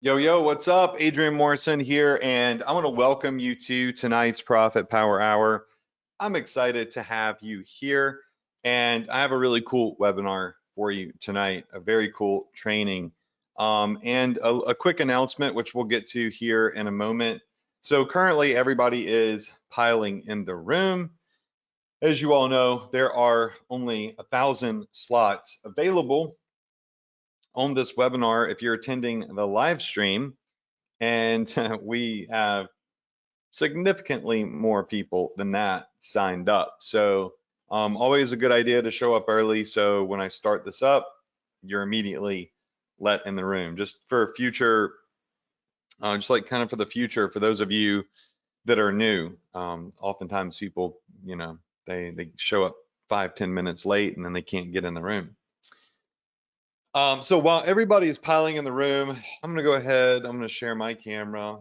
Yo, yo, what's up? Adrian Morrison here, and I want to welcome you to tonight's Profit Power Hour. I'm excited to have you here, and I have a really cool webinar for you tonight, a very cool training, and a quick announcement, which we'll get to here in a moment. So currently, everybody is piling in the room. As you all know, there are only 1,000 slots available on this webinar if you're attending the live stream. And we have significantly more people than that signed up. So always a good idea to show up early. So when I start this up, you're immediately let in the room. Just for future, just like kind of for the future, for those of you that are new, oftentimes people, they show up 5-10 minutes late and then they can't get in the room. So while everybody is piling in the room, I'm gonna go ahead, I'm gonna share my camera.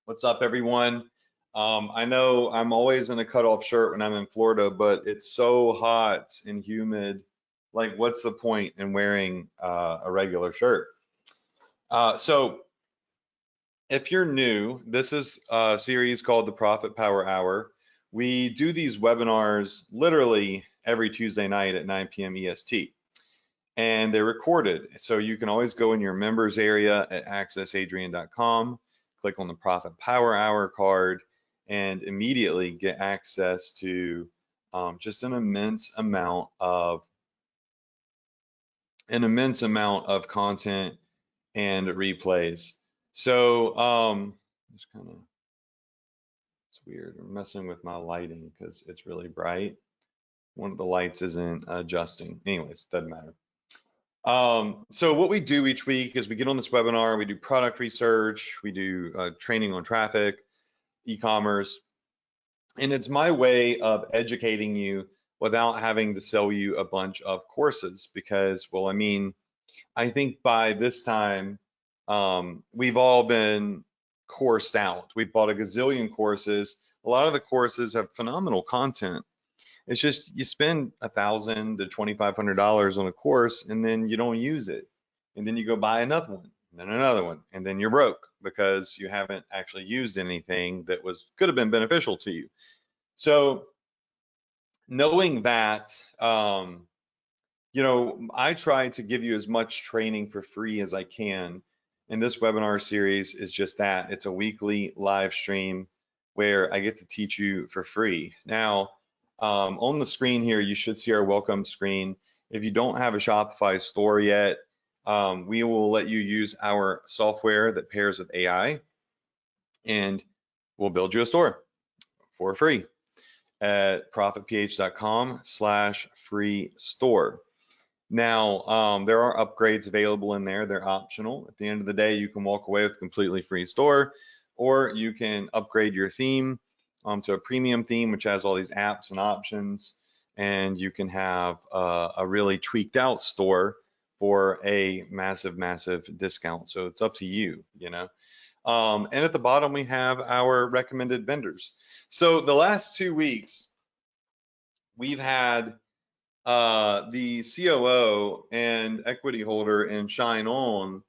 What's up, everyone? I know I'm always in a cutoff shirt when I'm in Florida, but it's so hot and humid. Like, what's the point in wearing a regular shirt? So if you're new, this is a series called the Profit Power Hour. We do these webinars literally every Tuesday night at 9 p.m. EST. And they're recorded. So you can always go in your members area at accessadrian.com, click on the Profit Power Hour card, and immediately get access to just an immense amount of content and replays. So just kind of, it's weird. I'm messing with my lighting because it's really bright. One of the lights isn't adjusting. Anyways, doesn't matter. So what we do each week is we get on this webinar, we do product research, we do training on traffic, e-commerce, and it's my way of educating you without having to sell you a bunch of courses because, well, I mean, I think by this time, we've all been coursed out. We've bought a gazillion courses. A lot of the courses have phenomenal content. It's just you spend $1,000 to $2,500 on a course and then you don't use it. And then you go buy another one, and then another one, and then you're broke because you haven't actually used anything that could have been beneficial to you. So knowing that, I try to give you as much training for free as I can. And this webinar series is just that. It's a weekly live stream where I get to teach you for free. Now, on the screen here, you should see our welcome screen. If you don't have a Shopify store yet, we will let you use our software that pairs with AI, and we'll build you a store for free at profitph.com/free store. Now, there are upgrades available in there. They're optional. At the end of the day, you can walk away with a completely free store, or you can upgrade your theme to a premium theme, which has all these apps and options, and you can have a really tweaked out store for a massive, massive discount. So it's up to you, And at the bottom, we have our recommended vendors. So the last 2 weeks, we've had the COO and equity holder and Shine On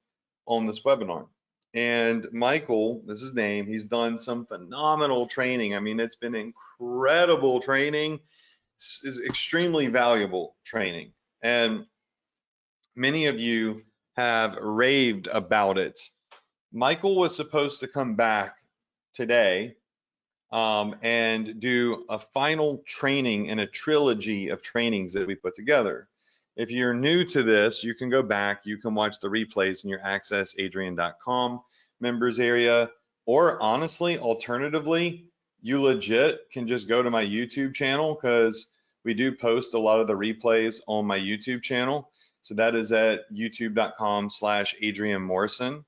this webinar. And Michael, this is his name, he's done some phenomenal training. I mean, it's been incredible training, is extremely valuable training. And many of you have raved about it. Michael was supposed to come back today and do a final training in a trilogy of trainings that we put together. If you're new to this, you can go back, you can watch the replays in your accessadrian.com members area, or honestly, alternatively, you legit can just go to my YouTube channel because we do post a lot of the replays on my YouTube channel. So that is at youtube.com/Adrian Morrison.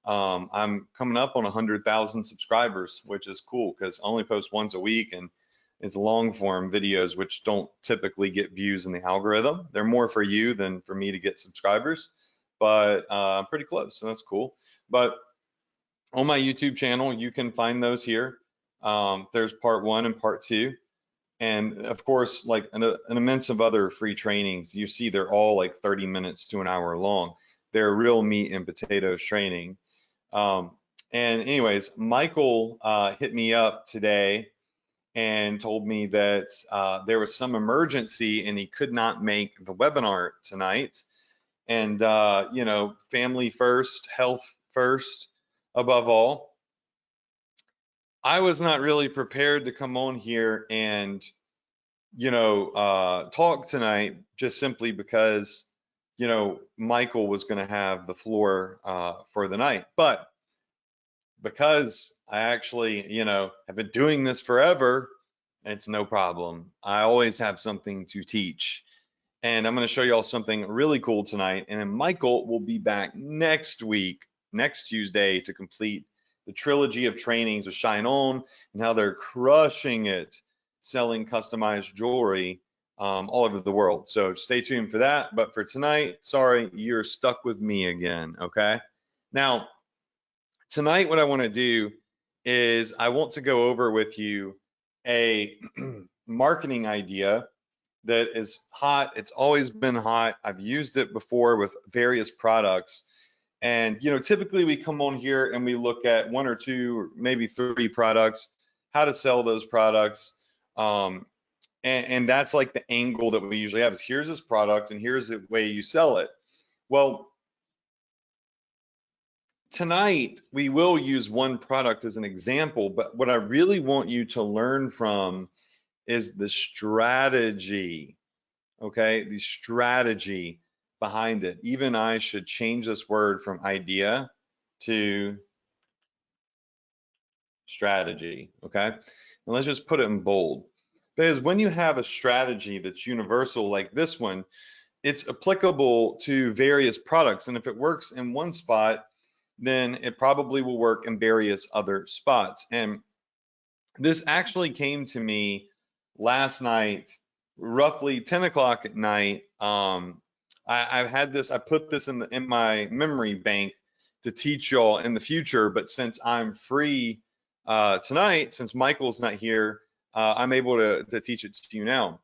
I'm coming up on 100,000 subscribers, which is cool because I only post once a week and it's long form videos, which don't typically get views in the algorithm. They're more for you than for me to get subscribers, but I'm pretty close, so that's cool. But on my YouTube channel, you can find those here. There's part 1 and part 2. And of course, like an immense of other free trainings, you see they're all like 30 minutes to an hour long. their real meat and potatoes training. And anyways, Michael hit me up today and told me that there was some emergency and he could not make the webinar tonight. And you know, family first, health first, above all. I was not really prepared to come on here and, you know, talk tonight, just simply because, you know, Michael was going to have the floor for the night. But because I actually, you know, have been doing this forever, it's no problem. I always have something to teach. And I'm going to show you all something really cool tonight. And then Michael will be back next week, next Tuesday, to complete the trilogy of trainings with Shine On and how they're crushing it selling customized jewelry all over the world. So stay tuned for that. But for tonight, sorry, you're stuck with me again, okay? Now, tonight what I want to do is I want to go over with you a marketing idea that is hot. It's always been hot. I've used it before with various products. And, you know, typically we come on here and we look at one or two, or maybe three products, how to sell those products. And that's like the angle that we usually have is here's this product and here's the way you sell it. Well, tonight we will use one product as an example, but what I really want you to learn from is the strategy, okay? The strategy behind it. Even I should change this word from idea to strategy, okay? And let's just put it in bold. Because when you have a strategy that's universal like this one, it's applicable to various products. And if it works in one spot, then it probably will work in various other spots. And this actually came to me last night, roughly 10 o'clock at night. I've had this, I put this in my memory bank to teach y'all in the future, but since I'm free tonight, since Michael's not here, I'm able to teach it to you now.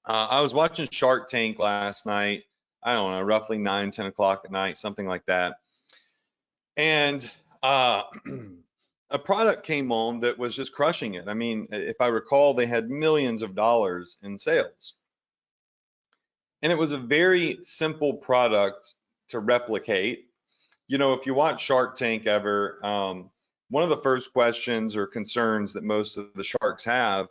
I was watching Shark Tank last night, I don't know, roughly 9, 10 o'clock at night, something like that. And a product came on that was just crushing it. I mean, if I recall, they had millions of dollars in sales. And it was a very simple product to replicate. You know, if you watch Shark Tank ever, one of the first questions or concerns that most of the sharks have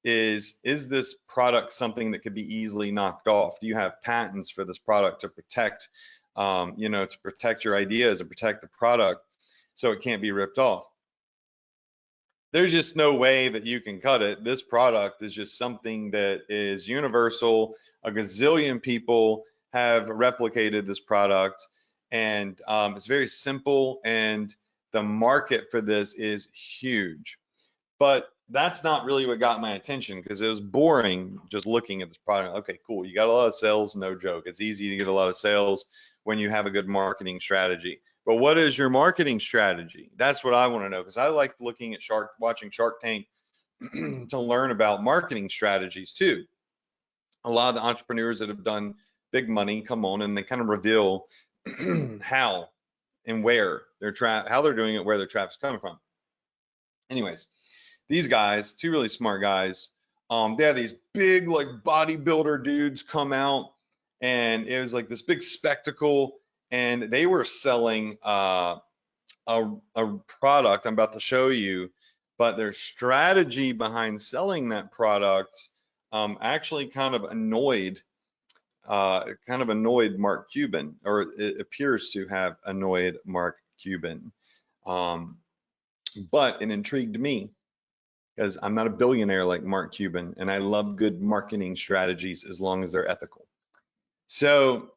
is this product something that could be easily knocked off? Do you have patents for this product to protect, you know, to protect your ideas and protect the product so it can't be ripped off? There's just no way that you can cut it. This product is just something that is universal. A gazillion people have replicated this product, and it's very simple, and the market for this is huge. But that's not really what got my attention, because it was boring just looking at this product. Okay, cool. You got a lot of sales, no joke. It's easy to get a lot of sales when you have a good marketing strategy. But what is your marketing strategy? That's what I want to know, because I like looking at watching Shark Tank to learn about marketing strategies too. A lot of the entrepreneurs that have done big money come on and they kind of reveal how and where how they're doing it, where their traffic's coming from. Anyways, these guys, two really smart guys, they had these big like bodybuilder dudes come out, and it was like this big spectacle, and they were selling a product I'm about to show you, but their strategy behind selling that product actually kind of annoyed Mark Cuban, or it appears to have annoyed Mark Cuban. But it intrigued me, because I'm not a billionaire like Mark Cuban, and I love good marketing strategies as long as they're ethical. So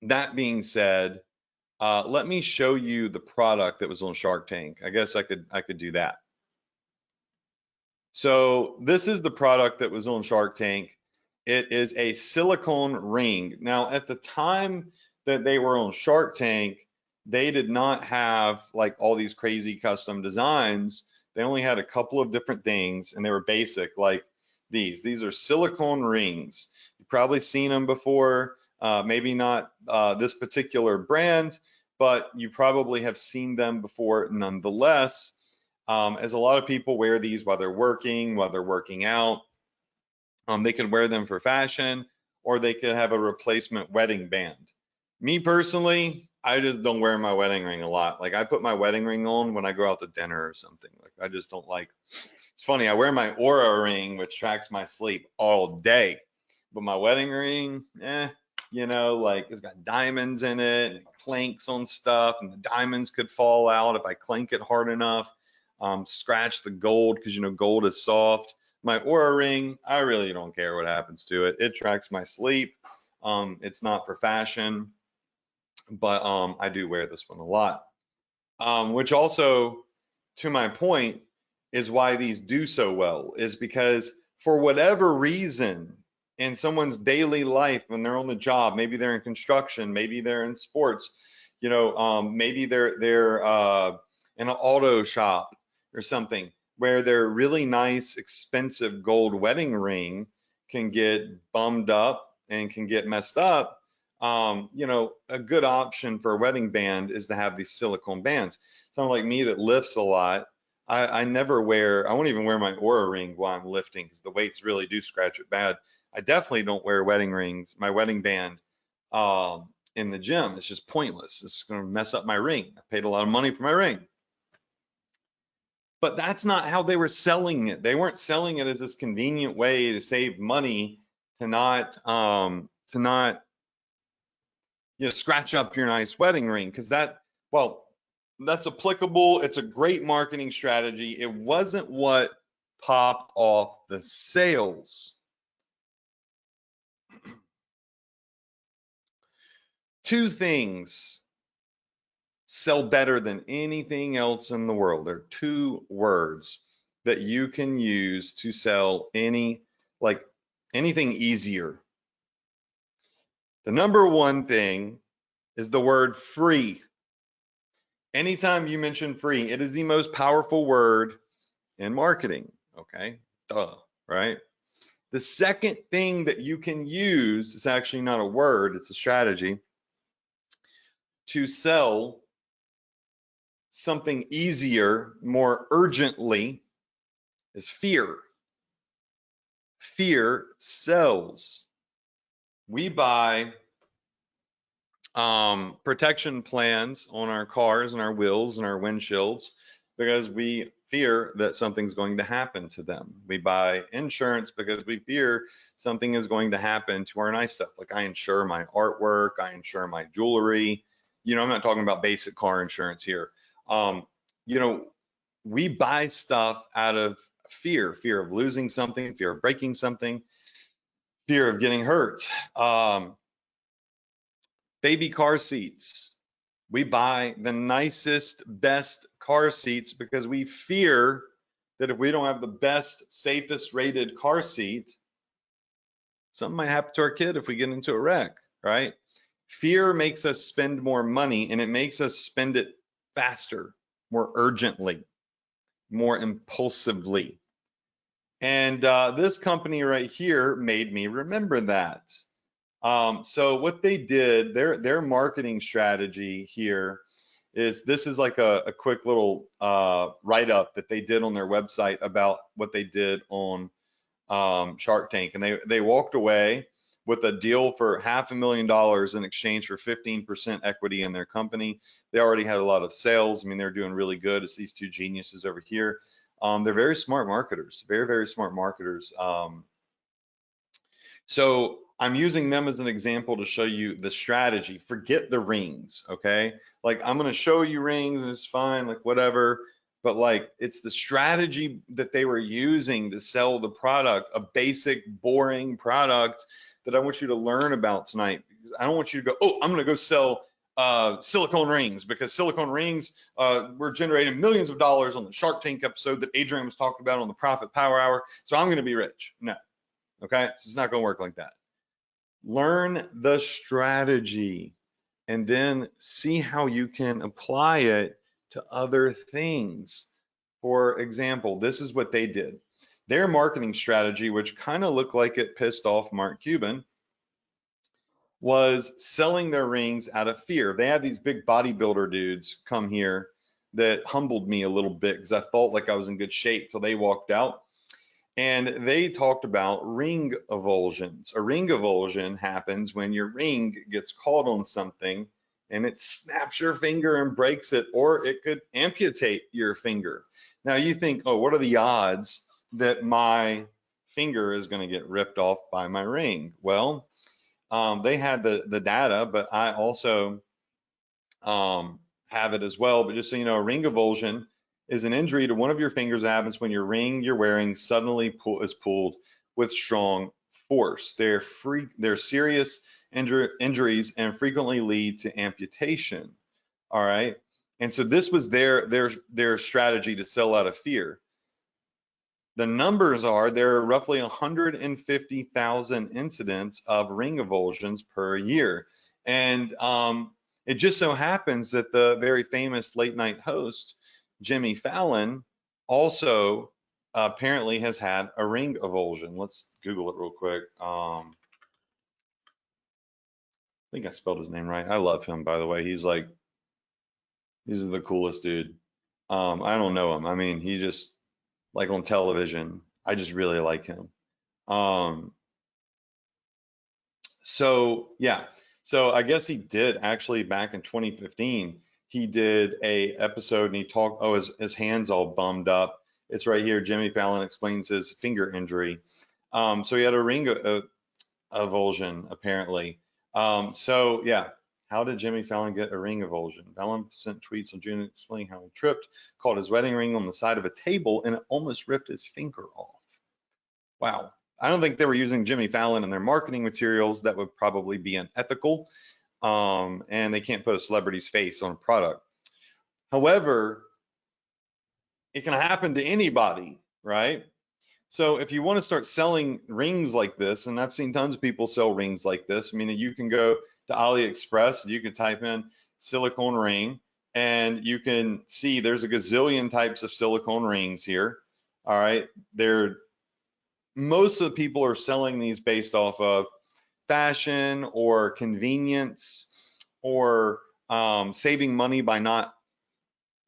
that being said, let me show you the product that was on Shark Tank. I guess I could do that. So this is the product that was on Shark Tank. It is a silicone ring. Now, at the time that they were on Shark Tank, they did not have like all these crazy custom designs. They only had a couple of different things, and they were basic, like these. These are silicone rings. You've probably seen them before. Maybe not this particular brand, but you probably have seen them before nonetheless, as a lot of people wear these while they're working out. They could wear them for fashion, or they could have a replacement wedding band. Me personally, I just don't wear my wedding ring a lot. Like I put my wedding ring on when I go out to dinner or something. Like I just don't like. It's funny, I wear my Aura ring, which tracks my sleep all day, but my wedding ring, you know, like it's got diamonds in it and it clanks on stuff, and the diamonds could fall out if I clank it hard enough. Scratch the gold because you know gold is soft. My Aura ring, I really don't care what happens to it. It tracks my sleep. It's not for fashion, but I do wear this one a lot. Which also, to my point, is why these do so well, is because for whatever reason in someone's daily life, when they're on the job, maybe they're in construction, maybe they're in sports, you know, maybe they're in an auto shop or something, where their really nice, expensive gold wedding ring can get bummed up and can get messed up. You know, a good option for a wedding band is to have these silicone bands. Someone like me that lifts a lot, I never wear, I won't even wear my Aura ring while I'm lifting because the weights really do scratch it bad. I definitely don't wear wedding rings, my wedding band, in the gym. It's just pointless. It's going to mess up my ring. I paid a lot of money for my ring. But that's not how they were selling it. They weren't selling it as this convenient way to save money, to not you know, scratch up your nice wedding ring, because that's applicable. It's a great marketing strategy. It wasn't what popped off the sales. Two things sell better than anything else in the world. There are two words that you can use to sell anything easier. The number one thing is the word free. Anytime you mention free, it is the most powerful word in marketing. Okay, duh, right? The second thing that you can use, it's actually not a word, it's a strategy, to sell something easier, more urgently, is fear. Fear sells. We buy protection plans on our cars and our wheels and our windshields because we fear that something's going to happen to them. We buy insurance because we fear something is going to happen to our nice stuff. Like I insure my artwork, I insure my jewelry. You know, I'm not talking about basic car insurance here. You know, we buy stuff out of fear of losing something, fear of breaking something, fear of getting hurt. Baby car seats. We buy the nicest, best car seats because we fear that if we don't have the best, safest rated car seat, something might happen to our kid if we get into a wreck, right? Fear makes us spend more money, and it makes us spend it faster, more urgently, more impulsively. And this company right here made me remember that. So what they did, their marketing strategy here is, this is like a quick little write-up that they did on their website about what they did on Shark Tank. And they walked away with a deal for $500,000 in exchange for 15% equity in their company. They already had a lot of sales. I mean, they're doing really good. It's these two geniuses over here. They're very smart marketers, very, very smart marketers. So I'm using them as an example to show you the strategy. Forget the rings, okay? Like I'm gonna show you rings and it's fine, like whatever, but like it's the strategy that they were using to sell the product, a basic, boring product that I want you to learn about tonight. I don't want you to go, oh, I'm gonna go sell silicone rings because silicone rings were generating millions of dollars on the Shark Tank episode that Adrian was talking about on the Profit Power Hour, so I'm gonna be rich. No. Okay, so it's not going to work like that. Learn the strategy and then see how you can apply it to other things. For example, this is what they did. Their marketing strategy, which kind of looked like it pissed off Mark Cuban, was selling their rings out of fear. They had these big bodybuilder dudes come here that humbled me a little bit because I felt like I was in good shape till they walked out. And they talked about ring avulsions. A ring avulsion happens when your ring gets caught on something and it snaps your finger and breaks it, or it could amputate your finger. Now you think, oh, what are the odds that my finger is going to get ripped off by my ring? Well, they had the data, but I also have it as well. But just so you know, a ring avulsion is an injury to one of your fingers that happens when your ring you're wearing suddenly is pulled with strong force. They're serious injuries and frequently lead to amputation. All right. And so this was their strategy to sell out of fear. The numbers are there are roughly 150,000 incidents of ring avulsions per year. And it just so happens that the very famous late night host, Jimmy Fallon, also apparently has had a ring avulsion. Let's Google it real quick. I think I spelled his name right. I love him, by the way. He's the coolest dude. I don't know him. I mean, he just like on television. I just really like him. So yeah, so I guess he did actually back in 2015. He did a episode and he talked. Oh, his hands all bummed up. It's right here. Jimmy Fallon explains his finger injury. So he had a ring avulsion apparently. So yeah, how did Jimmy Fallon get a ring avulsion? Fallon sent tweets on June explaining how he tripped, caught his wedding ring on the side of a table, and it almost ripped his finger off. Wow. I don't think they were using Jimmy Fallon in their marketing materials. That would probably be unethical. And they can't put a celebrity's face on a product. However, it can happen to anybody, right? So if you want to start selling rings like this, and I've seen tons of people sell rings like this, I mean, you can go to AliExpress, you can type in silicone ring, and you can see there's a gazillion types of silicone rings here. All right. Most of the people are selling these based off of fashion or convenience or saving money by not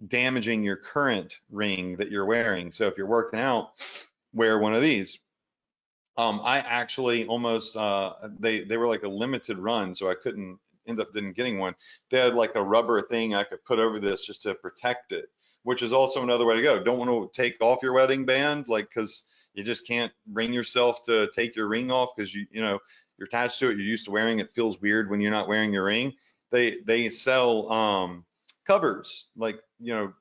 damaging your current ring that you're wearing. So if you're working out, wear one of these. I actually almost they were like a limited run, so I couldn't didn't getting one. They had like a rubber thing I could put over this just to protect it, which is also another way to go. Don't want to take off your wedding band, like because you just can't bring yourself to take your ring off because you know you're attached to it. You're used to wearing it. Feels weird when you're not wearing your ring. They sell covers, like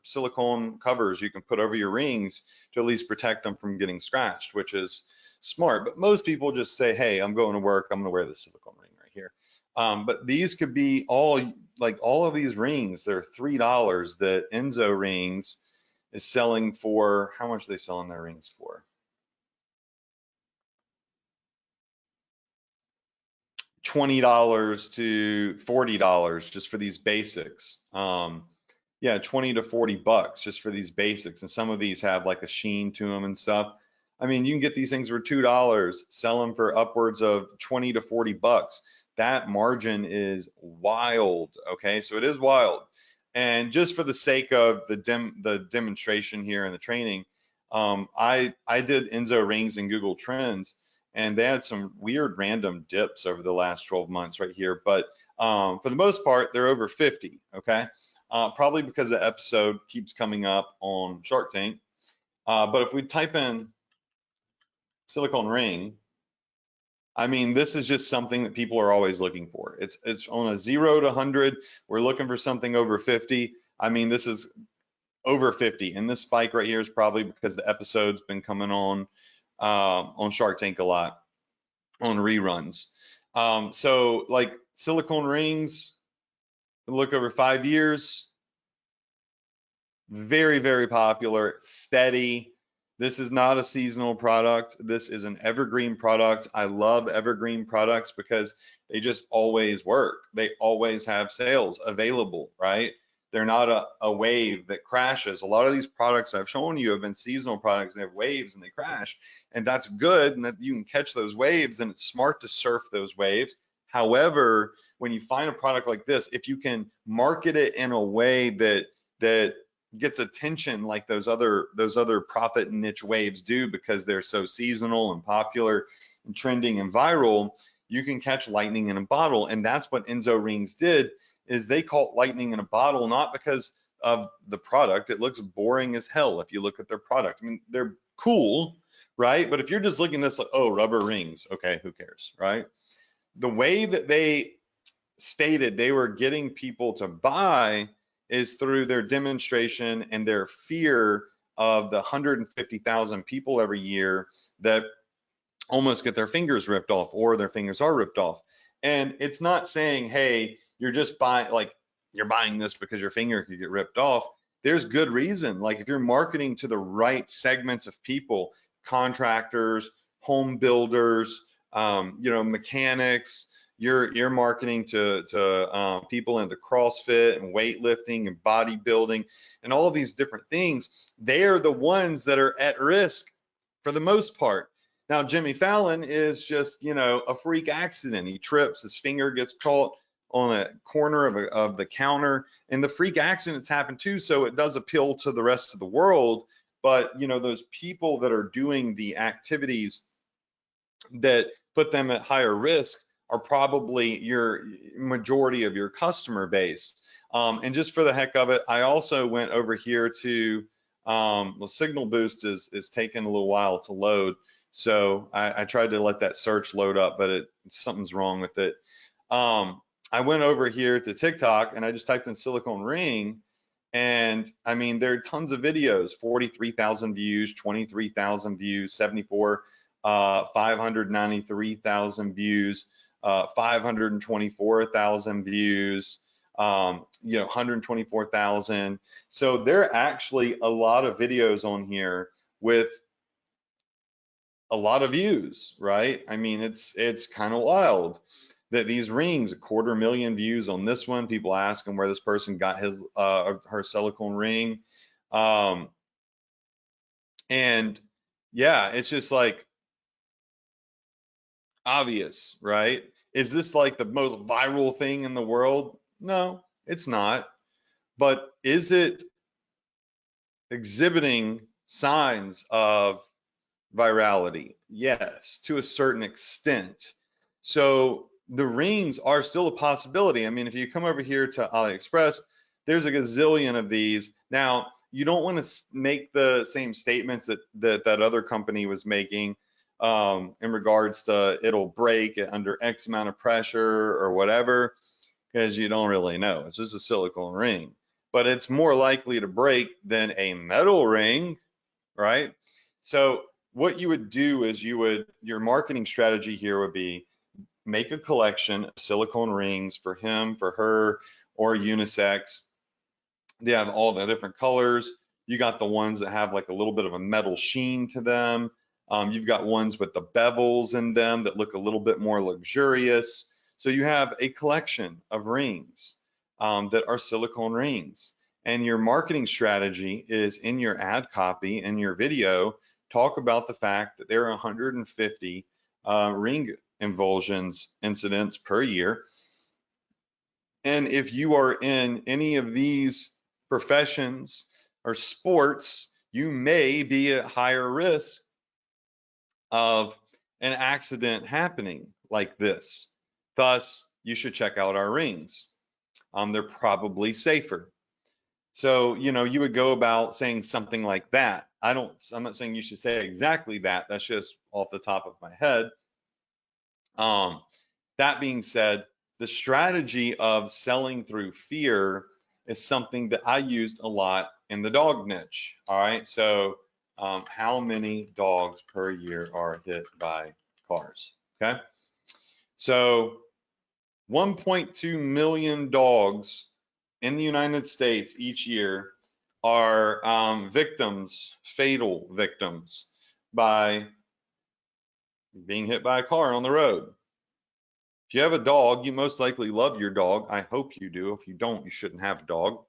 silicone covers you can put over your rings to at least protect them from getting scratched, which is smart. But most people just say, hey, I'm going to work, I'm going to wear the silicone ring right here. But these could be all of these rings. They're $3 that Enzo Rings is selling for. How much are they selling their rings for? $20 to $40 just for these basics. Yeah, 20 to 40 bucks just for these basics. And some of these have like a sheen to them and stuff. I mean, you can get these things for $2, sell them for upwards of 20 to 40 bucks. That margin is wild. Okay, so it is wild. And just for the sake of the demonstration here and the training, I did Enzo Rings in Google Trends, and they had some weird random dips over the last 12 months right here. But for the most part, they're over 50. Okay, probably because the episode keeps coming up on Shark Tank. But if we type in silicone ring, I mean, this is just something that people are always looking for. It's on a 0 to 100. We're looking for something over 50. I mean, this is over 50, and this spike right here is probably because the episode's been coming on Shark Tank a lot on reruns. So like silicone rings, look over 5 years, very, very popular, steady. This is not a seasonal product. This is an evergreen product. I love evergreen products because they just always work. They always have sales available, right? They're not a wave that crashes. A lot of these products I've shown you have been seasonal products. They have waves and they crash, and that's good, and that you can catch those waves, and it's smart to surf those waves. However, when you find a product like this, if you can market it in a way that gets attention like those other profit niche waves do, because they're so seasonal and popular and trending and viral, you can catch lightning in a bottle. And that's what Enzo Rings did, is they caught lightning in a bottle, not because of the product. It looks boring as hell if you look at their product. I mean, they're cool, right? But if you're just looking at this like, oh, rubber rings, okay, who cares, right? The way that they stated they were getting people to buy is through their demonstration and their fear of the 150,000 people every year that almost get their fingers ripped off, or their fingers are ripped off. And it's not saying, hey, you're just buying, like, you're buying this because your finger could get ripped off. There's good reason. Like, if you're marketing to the right segments of people, contractors, home builders, mechanics, you're marketing to people into CrossFit and weightlifting and bodybuilding and all of these different things. They are the ones that are at risk for the most part. Now, Jimmy Fallon is just, a freak accident. He trips, his finger gets caught on a corner of the counter, and the freak accidents happen too, so it does appeal to the rest of the world. But, those people that are doing the activities that put them at higher risk are probably your majority of your customer base. And just for the heck of it, I also went over here to, Signal Boost is taking a little while to load. So I tried to let that search load up, but something's wrong with it. I went over here to TikTok and I just typed in silicone ring, and I mean, there are tons of videos, 43,000 views, 23,000 views, 593,000 views, 524,000 views, 124,000. So there are actually a lot of videos on here with a lot of views, right? I mean, it's kind of wild that these rings, 250,000 views on this one. People asking where this person got his her silicone ring. And yeah, it's just like obvious, right? Is this like the most viral thing in the world? No, it's not. But is it exhibiting signs of virality? Yes, to a certain extent. So the rings are still a possibility. I mean, if you come over here to AliExpress, there's a gazillion of these. Now, you don't want to make the same statements that other company was making in regards to it'll break under X amount of pressure or whatever, because you don't really know. It's just a silicone ring, but it's more likely to break than a metal ring, right? So what you would do is your marketing strategy here would be make a collection of silicone rings for him, for her, or unisex. They have all the different colors. You got the ones that have like a little bit of a metal sheen to them. You've got ones with the bevels in them that look a little bit more luxurious. So you have a collection of rings that are silicone rings. And your marketing strategy is in your ad copy and your video, talk about the fact that there are 150 ring involsions incidents per year. And if you are in any of these professions or sports, you may be at higher risk of an accident happening like this. Thus, you should check out our rings. They're probably safer. So, you would go about saying something like that. I'm not saying you should say exactly that. That's just off the top of my head. That being said, the strategy of selling through fear is something that I used a lot in the dog niche. All right. So, how many dogs per year are hit by cars? Okay. So, 1.2 million dogs in the United States each year are fatal victims by being hit by a car on the road. If you have a dog, you most likely love your dog. I hope you do. If you don't, you shouldn't have a dog.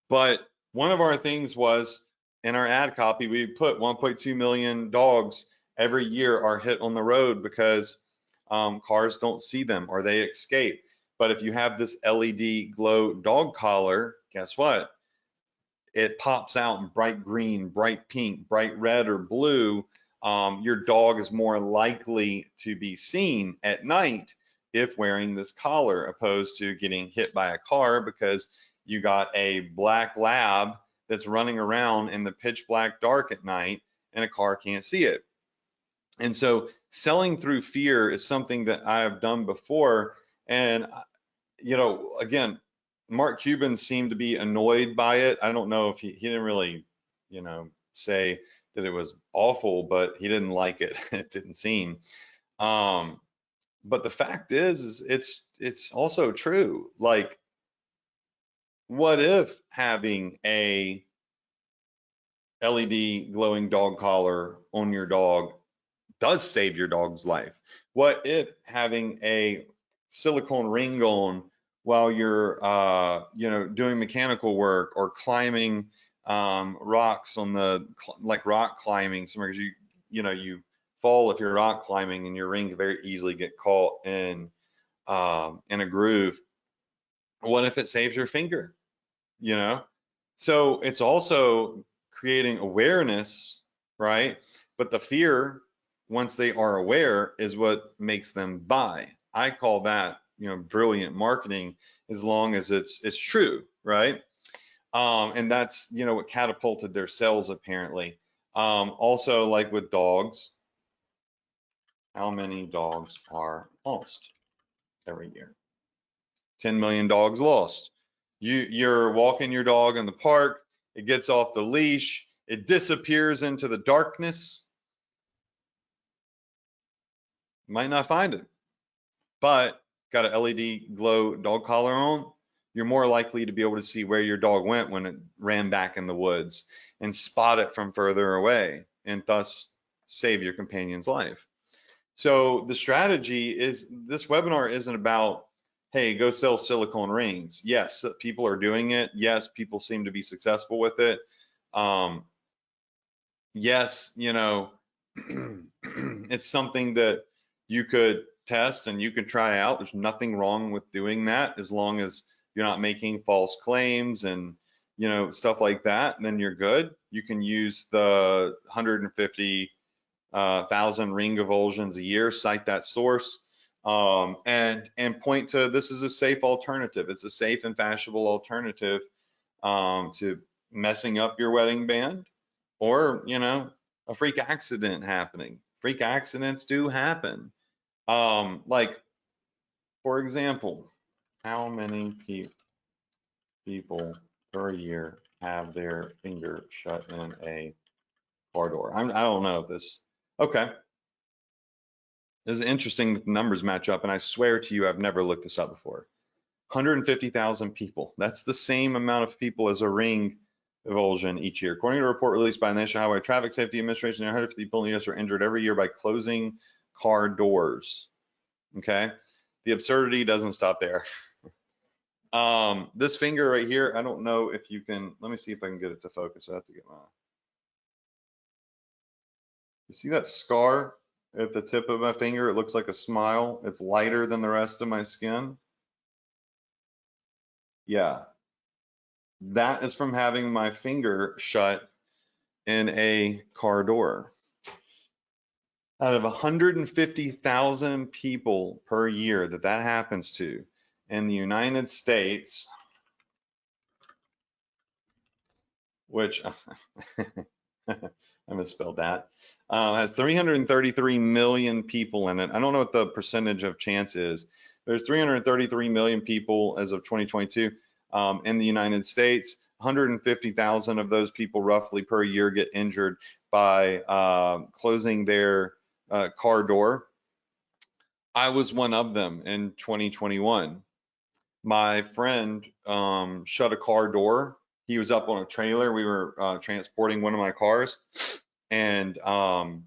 But one of our things was in our ad copy, we put 1.2 million dogs every year are hit on the road because cars don't see them or they escape. But if you have this LED glow dog collar, guess what? It pops out in bright green, bright pink, bright red, or blue. Your dog is more likely to be seen at night if wearing this collar, opposed to getting hit by a car because you got a black lab that's running around in the pitch black dark at night and a car can't see it. And so selling through fear is something that I have done before. And, again, Mark Cuban seemed to be annoyed by it. I don't know if he didn't really, say that it was awful, but he didn't like it. It didn't seem. But the fact is it's also true. Like, what if having a LED glowing dog collar on your dog does save your dog's life? What if having a silicone ring on while you're doing mechanical work or climbing rocks on like rock climbing somewhere, because you fall if you're rock climbing and your ring can very easily get caught in a groove. What if it saves your finger? So it's also creating awareness, right? But the fear, once they are aware, is what makes them buy. I call that, brilliant marketing, as long as it's true, right? And that's, what catapulted their sales apparently. Also, like with dogs, how many dogs are lost every year? 10 million dogs lost. You're walking your dog in the park, it gets off the leash, it disappears into the darkness. Might not find it, but got an LED glow dog collar on, you're more likely to be able to see where your dog went when it ran back in the woods and spot it from further away, and thus save your companion's life. So the strategy is, this webinar isn't about, hey, go sell silicone rings. Yes, people are doing it. Yes, people seem to be successful with it. Yes, it's something that you could test and you could try out. There's nothing wrong with doing that, as long as you're not making false claims and stuff like that. Then you're good. You can use the 150,000 ring avulsions a year, cite that source, and point to, this is a safe alternative. It's a safe and fashionable alternative to messing up your wedding band, or a freak accident happening. Freak accidents do happen. Like, for example, how many people per year have their finger shut in a car door? I don't know if this. Okay. This is interesting that the numbers match up, and I swear to you, I've never looked this up before. 150,000 people. That's the same amount of people as a ring avulsion each year. According to a report released by the National Highway Traffic Safety Administration, 150 people in the US are injured every year by closing car doors. Okay? The absurdity doesn't stop there. This finger right here, I don't know if you can, let me see if I can get it to focus. I have to get my, you see that scar at the tip of my finger? It looks like a smile. It's lighter than the rest of my skin. Yeah, that is from having my finger shut in a car door. Out of 150,000 people per year that happens to in the United States, which I misspelled that, has 333 million people in it. I don't know what the percentage of chance is. There's 333 million people as of 2022 in the United States. 150,000 of those people roughly per year get injured by closing their car door. I was one of them in 2021. My friend shut a car door. He was up on a trailer. We were transporting one of my cars, and the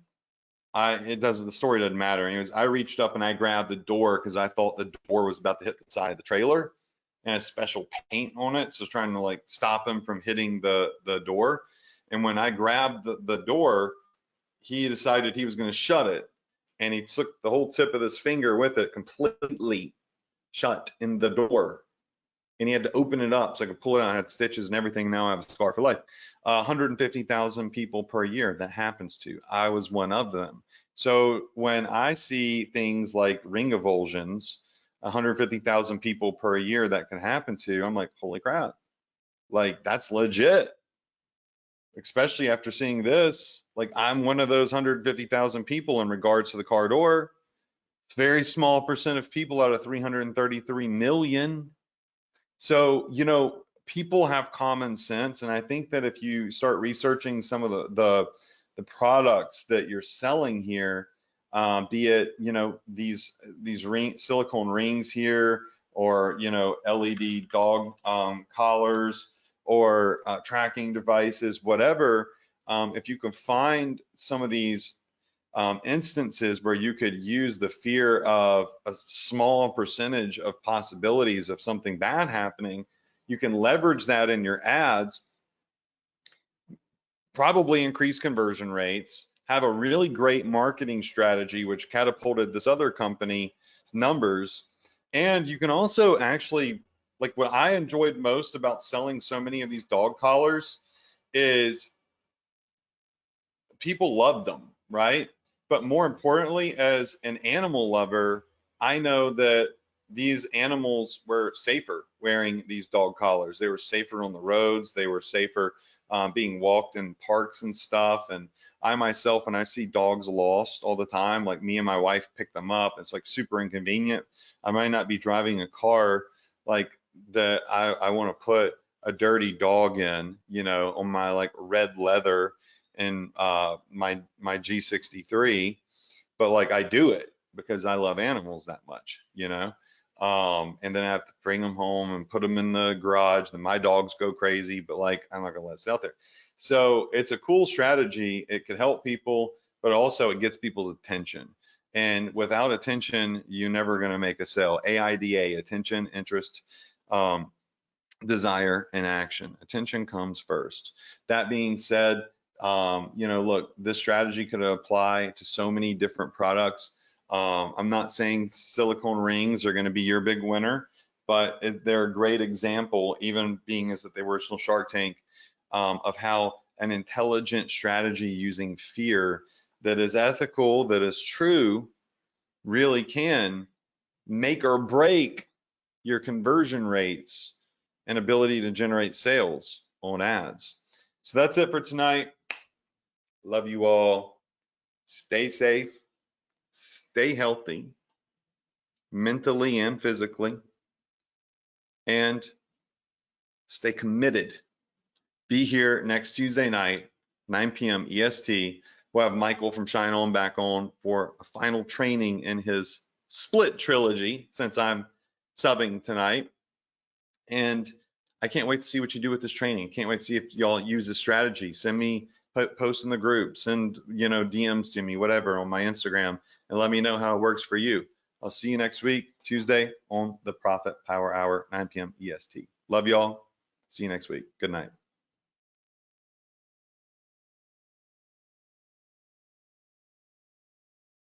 story doesn't matter. Anyways, I reached up and I grabbed the door because I thought the door was about to hit the side of the trailer, and had special paint on it, so trying to like stop him from hitting the door. And when I grabbed the door, he decided he was going to shut it. and he took the whole tip of his finger with it completely shut in the door. And he had to open it up so I could pull it out. I had stitches and everything. Now I have a scar for life. 150,000 people per year that happens to. I was one of them. So when I see things like ring avulsions, 150,000 people per year that can happen to, I'm like, holy crap, like that's legit. Especially after seeing this, like I'm one of those 150,000 people in regards to the car door. Very small percent of people out of 333 million. So, you know, people have common sense, and I think that if you start researching some of the products that you're selling here, be it, you know, these silicone rings here, or, you know, LED dog collars, or tracking devices, whatever, if you can find some of these instances where you could use the fear of a small percentage of possibilities of something bad happening, you can leverage that in your ads, probably increase conversion rates, have a really great marketing strategy, which catapulted this other company's numbers. And you can also actually, like what I enjoyed most about selling so many of these dog collars is people loved them, right? But more importantly, as an animal lover, I know that these animals were safer wearing these dog collars. They were safer on the roads. They were safer being walked in parks and stuff. And I myself, when I see dogs lost all the time, like me and my wife pick them up, it's like super inconvenient. I might not be driving a car like that I want to put a dirty dog in, you know, on my like red leather in my G63, but like I do it because I love animals that much, you know. And then I have to bring them home and put them in the garage. Then my dogs go crazy, but like I'm not gonna let it out there. So it's a cool strategy. It could help people, but also it gets people's attention. And without attention, you're never gonna make a sale. AIDA, attention, interest, desire, and action. Attention comes first. That being said, you know, look, this strategy could apply to so many different products. I'm not saying silicone rings are going to be your big winner, but they're a great example, even being as that they were still Shark Tank, of how an intelligent strategy using fear that is ethical, that is true, really can make or break your conversion rates and ability to generate sales on ads. So that's it for tonight. Love you all. Stay safe, stay healthy, mentally and physically, and stay committed. Be here next Tuesday night, 9 p.m. EST. We'll have Michael from Shine On back on for a final training in his split trilogy, since I'm subbing tonight. And I can't wait to see what you do with this training. Can't wait to see if y'all use this strategy. Send me, post in the group, send, you know, DMs to me, whatever, on my Instagram, and let me know how it works for you. I'll see you next week, Tuesday, on the Profit Power Hour, 9 p.m. EST. Love y'all. See you next week. Good night.